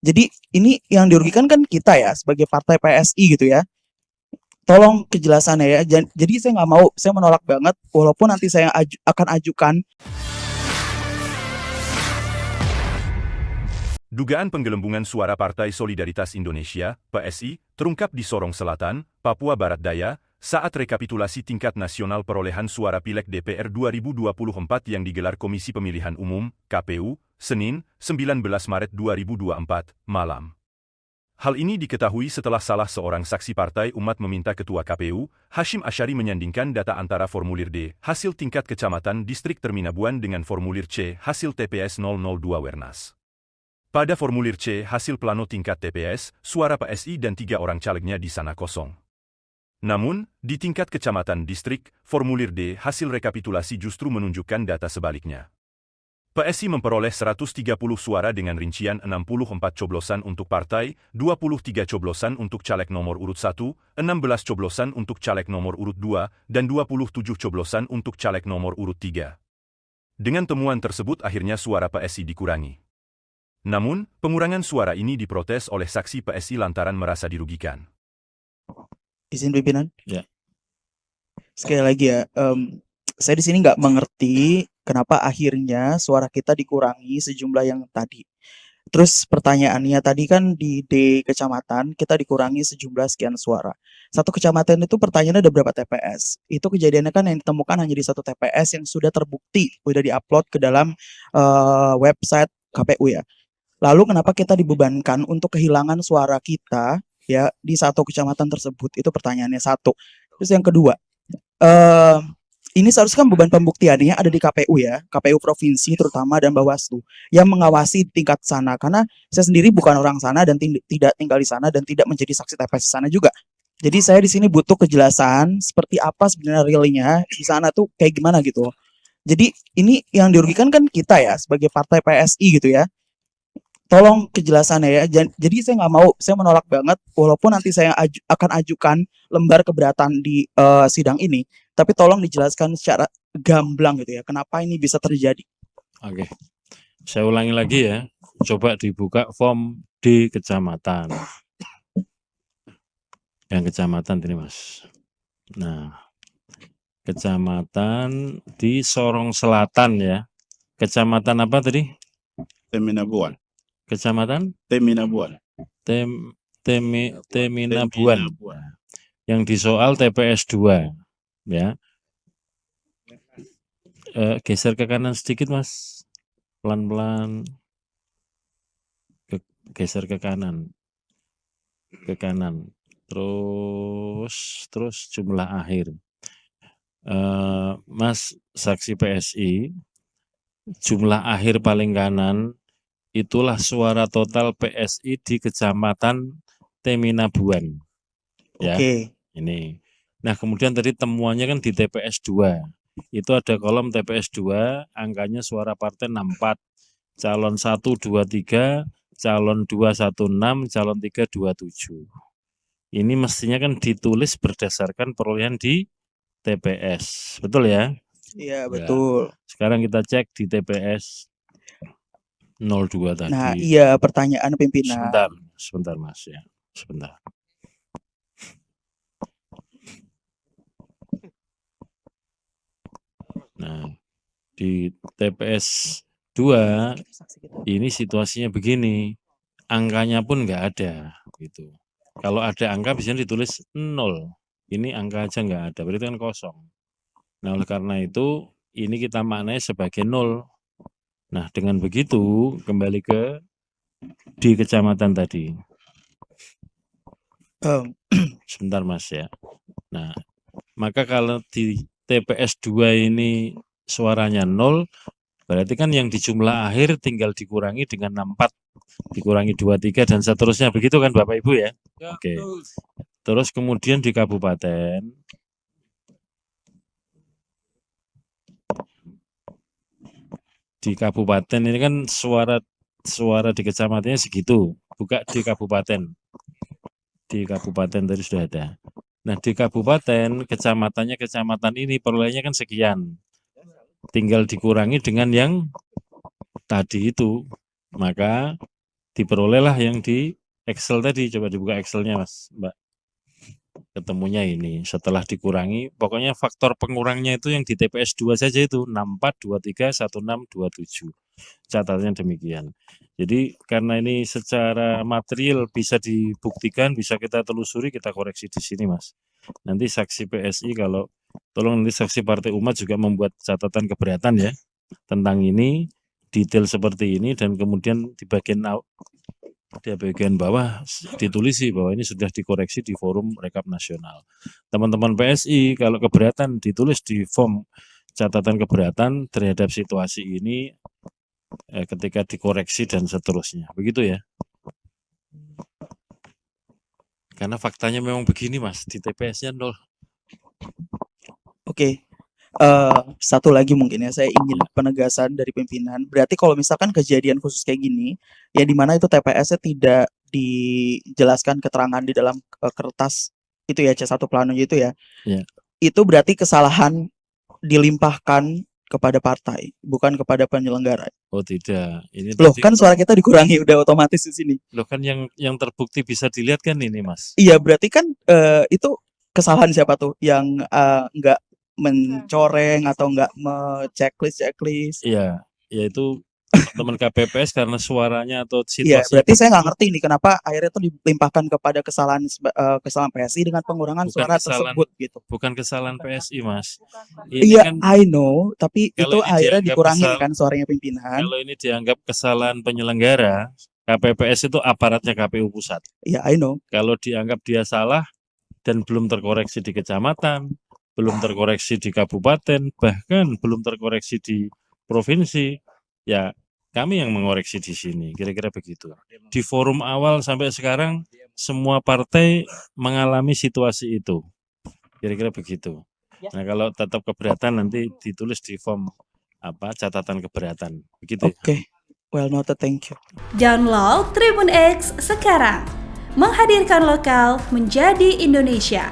Jadi ini yang dirugikan kan kita ya sebagai partai PSI gitu ya. Tolong kejelasannya ya. Jadi saya nggak mau, saya menolak banget walaupun nanti saya akan ajukan. Dugaan penggelembungan suara Partai Solidaritas Indonesia, PSI, terungkap di Sorong Selatan, Papua Barat Daya, saat rekapitulasi tingkat nasional perolehan suara Pileg DPR 2024 yang digelar Komisi Pemilihan Umum, KPU, Senin, 19 Maret 2024, malam. Hal ini diketahui setelah salah seorang saksi Partai Umat meminta Ketua KPU, Hashim Asyari menyandingkan data antara formulir D, hasil tingkat kecamatan distrik Terminabuan dengan formulir C, hasil TPS 002 Wernas. Pada formulir C, hasil plano tingkat TPS, suara PSI dan 3 orang calegnya di sana kosong. Namun, di tingkat kecamatan distrik, formulir D, hasil rekapitulasi justru menunjukkan data sebaliknya. PSI memperoleh 130 suara dengan rincian 64 coblosan untuk partai, 23 coblosan untuk caleg nomor urut 1, 16 coblosan untuk caleg nomor urut 2, dan 27 coblosan untuk caleg nomor urut 3. Dengan temuan tersebut akhirnya suara PSI dikurangi. Namun, pengurangan suara ini diprotes oleh saksi PSI lantaran merasa dirugikan. Izin pimpinan? Ya. Sekali lagi ya, saya di sini nggak mengerti kenapa akhirnya suara kita dikurangi sejumlah yang tadi. Terus pertanyaannya tadi kan di D kecamatan kita dikurangi sejumlah sekian suara. Satu kecamatan itu pertanyaannya ada berapa TPS? Itu kejadiannya kan yang ditemukan hanya di satu TPS yang sudah terbukti, sudah diupload ke dalam website KPU ya. Lalu kenapa kita dibebankan untuk kehilangan suara kita ya di satu kecamatan tersebut? Itu pertanyaannya satu. Terus yang kedua, ini seharusnya kan beban pembuktiannya ada di KPU ya, KPU provinsi terutama dan Bawaslu yang mengawasi tingkat sana. Karena saya sendiri bukan orang sana dan tidak tinggal di sana dan tidak menjadi saksi TPS di sana juga. Jadi saya di sini butuh kejelasan seperti apa sebenarnya realnya di sana tuh kayak gimana gitu. Jadi ini yang dirugikan kan kita ya sebagai partai PSI gitu ya. Tolong kejelasannya ya. Jadi saya nggak mau, saya menolak banget walaupun nanti saya akan ajukan lembar keberatan di sidang ini, tapi tolong dijelaskan secara gamblang gitu ya, kenapa ini bisa terjadi. Oke, saya ulangi lagi ya, coba dibuka form di kecamatan. Yang kecamatan ini Mas. Nah, kecamatan di Sorong Selatan ya. Kecamatan apa tadi? Terminabuan. Kecamatan? Terminabuan. Terminabuan. Yang disoal TPS 2 ya. Geser ke kanan sedikit Mas. Pelan-pelan. Geser ke kanan. Ke kanan. Terus jumlah akhir. Mas saksi PSI, jumlah akhir paling kanan itulah suara total PSI di kecamatan Terminabuan. Ya, Oke. ini. Nah, kemudian tadi temuannya kan di TPS 2. Itu ada kolom TPS 2, angkanya suara partai 64, calon 1 23, calon 2 16, calon 3 27. Ini mestinya kan ditulis berdasarkan perolehan di TPS. Betul ya? Iya, betul. Sekarang kita cek di TPS 02 tadi. Nah, iya pertanyaan pimpinan. Sebentar Mas ya. Sebentar. Nah, di TPS 2 ini situasinya begini. Angkanya pun nggak ada gitu. Kalau ada angka biasanya ditulis 0. Ini angka aja nggak ada, berarti kan kosong. Nah, oleh karena itu ini kita maknai sebagai 0. Nah, dengan begitu kembali ke di kecamatan tadi. Sebentar Mas ya. Nah, maka kalau di TPS 2 ini suaranya 0, berarti kan yang di jumlah akhir tinggal dikurangi dengan 64, dikurangi 23 dan seterusnya, begitu kan Bapak Ibu ya? Oke. Terus kemudian di kabupaten, ini kan suara di kecamatannya segitu, buka di kabupaten. Di kabupaten tadi sudah ada. Nah, di kabupaten, kecamatan ini perolehannya kan sekian. Tinggal dikurangi dengan yang tadi itu. Maka diperolehlah yang di Excel tadi. Coba dibuka Excelnya Mas, Mbak. Ketemunya ini setelah dikurangi, pokoknya faktor pengurangnya itu yang di TPS 2 saja itu 64, 23, 16, 27. Catatannya demikian. Jadi karena ini secara material bisa dibuktikan, bisa kita telusuri, kita koreksi di sini Mas. Nanti saksi PSI kalau tolong nanti saksi Partai Umat juga membuat catatan keberatan ya tentang ini, detail seperti ini, dan kemudian di bagian bawah ditulisi bahwa ini sudah dikoreksi di forum rekap nasional. Teman-teman PSI kalau keberatan ditulis di form catatan keberatan terhadap situasi ini ketika dikoreksi dan seterusnya. Begitu ya. Karena faktanya memang begini Mas, di TPS-nya 0. Oke. Satu lagi mungkin ya, saya ingin penegasan dari pimpinan. Berarti kalau misalkan kejadian khusus kayak gini, ya di mana itu TPS-nya tidak dijelaskan keterangan di dalam kertas itu ya, C1 planonya itu ya. Ya. Itu berarti kesalahan dilimpahkan kepada partai, bukan kepada penyelenggara. Oh tidak, ini Loh tadi kan suara kita dikurangi udah otomatis di sini. loh kan yang terbukti bisa dilihat kan ini Mas. Iya, berarti kan itu kesalahan siapa tuh yang nggak mencoreng atau nggak checklist. Iya, yaitu teman KPPS karena suaranya atau Iya, situasi. berarti saya nggak ngerti nih kenapa akhirnya itu dilimpahkan kepada kesalahan PSI dengan pengurangan Bukan suara kesalahan- tersebut gitu. Bukan kesalahan PSI Mas. Iya, kan I know, tapi kalau itu ini akhirnya dianggap dikurangin kesal- kan suaranya pimpinan. kalau ini dianggap kesalahan penyelenggara, KPPS itu aparatnya KPU pusat. Iya, I know. Kalau dianggap dia salah dan belum terkoreksi di kecamatan, belum terkoreksi di kabupaten, bahkan belum terkoreksi di provinsi, ya kami yang mengoreksi di sini, kira-kira begitu. Di forum awal sampai sekarang, semua partai mengalami situasi itu, kira-kira begitu. Nah kalau tetap keberatan nanti ditulis di form catatan keberatan, begitu. Oke. Well noted, thank you. Download Tribun X sekarang. Menghadirkan lokal menjadi Indonesia.